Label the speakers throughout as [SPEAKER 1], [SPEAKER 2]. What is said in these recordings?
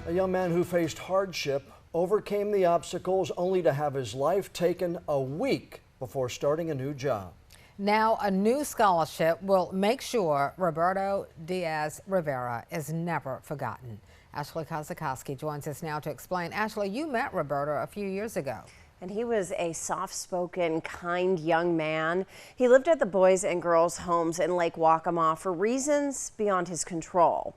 [SPEAKER 1] A young man who faced hardship overcame the obstacles only to have his life taken a week before starting a new job.
[SPEAKER 2] Now, a new scholarship will make sure Roberto Diaz Rivera is never forgotten. Ashley Kozakowski joins us now to explain. Ashley, you met Roberto a few years ago.
[SPEAKER 3] And he was a soft-spoken, kind young man. He lived at the Boys and Girls Homes in Lake Waccamaw for reasons beyond his control.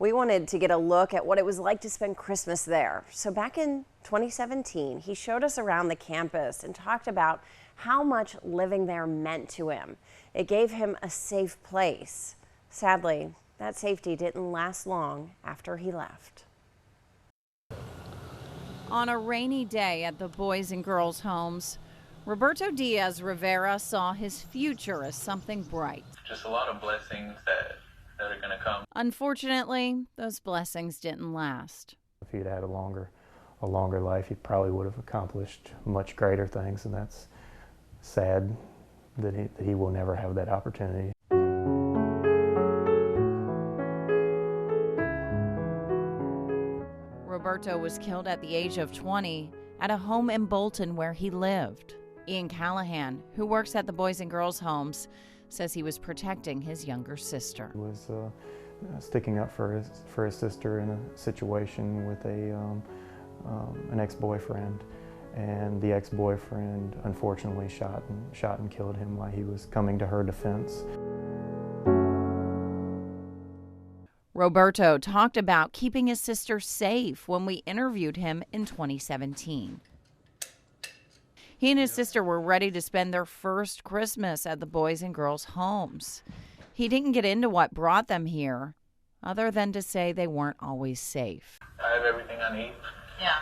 [SPEAKER 3] We wanted to get a look at what it was like to spend Christmas there. So back in 2017, he showed us around the campus and talked about how much living there meant to him. It gave him a safe place. Sadly, that safety didn't last long after he left.
[SPEAKER 4] On a rainy day at the Boys and Girls Homes, Roberto Diaz Rivera saw his future as something bright.
[SPEAKER 5] Just a lot of blessings that are going to come.
[SPEAKER 4] Unfortunately, those blessings didn't last.
[SPEAKER 6] If he'd had a longer life, he probably would have accomplished much greater things, and that's sad that he will never have that opportunity.
[SPEAKER 4] Roberto was killed at the age of 20 at a home in Bolton where he lived. Ian Callahan, who works at the Boys and Girls Homes, says he was protecting his younger sister.
[SPEAKER 6] He was sticking up for his sister in a situation with an ex-boyfriend, and the ex-boyfriend unfortunately shot and killed him while he was coming to her defense.
[SPEAKER 4] Roberto talked about keeping his sister safe when we interviewed him in 2017. He and his sister were ready to spend their first Christmas at the Boys and Girls Homes. He didn't get into what brought them here, other than to say they weren't always safe.
[SPEAKER 5] I have everything I need.
[SPEAKER 7] Yeah.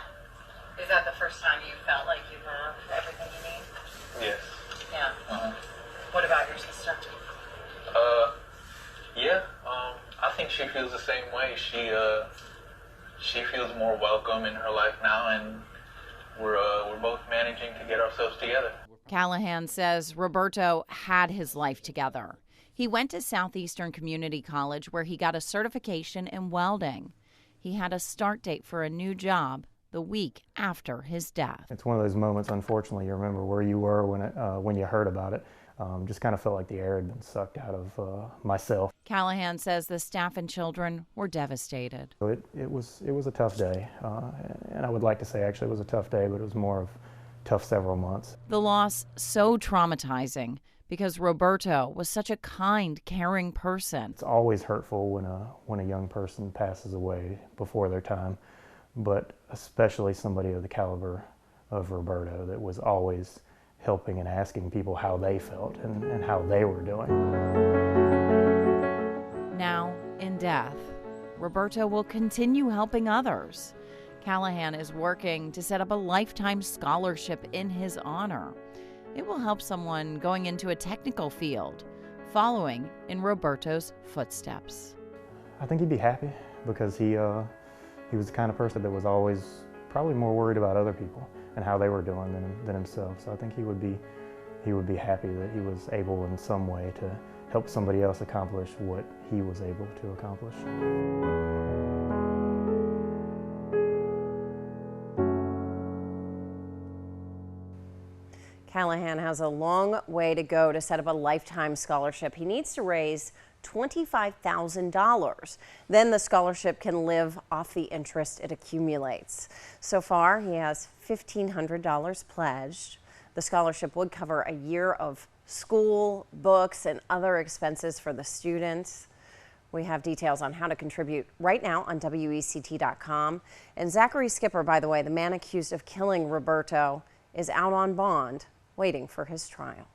[SPEAKER 7] Is that the first time you felt like you have everything you need?
[SPEAKER 5] Yes.
[SPEAKER 7] Yeah. What about your sister?
[SPEAKER 5] Yeah. I think she feels the same way. She feels more welcome in her life now, and we're both managing to get ourselves together.
[SPEAKER 4] Callahan says Roberto had his life together. He went to Southeastern Community College where he got a certification in welding. He had a start date for a new job the week after his death.
[SPEAKER 6] It's one of those moments, unfortunately, you remember where you were when you heard about it. Just kind of felt like the air had been sucked out of myself.
[SPEAKER 4] Callahan says the staff and children were devastated.
[SPEAKER 6] So it was a tough day, and I would like to say actually it was a tough day, but it was more of tough several months.
[SPEAKER 4] The loss so traumatizing because Roberto was such a kind, caring person.
[SPEAKER 6] It's always hurtful when a young person passes away before their time, but especially somebody of the caliber of Roberto that was always helping and asking people how they felt and how they were doing.
[SPEAKER 4] Now, in death, Roberto will continue helping others. Callahan is working to set up a lifetime scholarship in his honor. It will help someone going into a technical field, following in Roberto's footsteps.
[SPEAKER 6] I think he'd be happy because he was the kind of person that was always probably more worried about other people and how they were doing than himself. So I think he would be happy that he was able in some way to help somebody else accomplish what he was able to accomplish.
[SPEAKER 3] Callahan has a long way to go to set up a lifetime scholarship. He needs to raise $25,000. Then the scholarship can live off the interest it accumulates. So far, he has $1,500 pledged. The scholarship would cover a year of school, books, and other expenses for the students. We have details on how to contribute right now on WECT.com. And Zachary Skipper, by the way, the man accused of killing Roberto, is out on bond, waiting for his trial.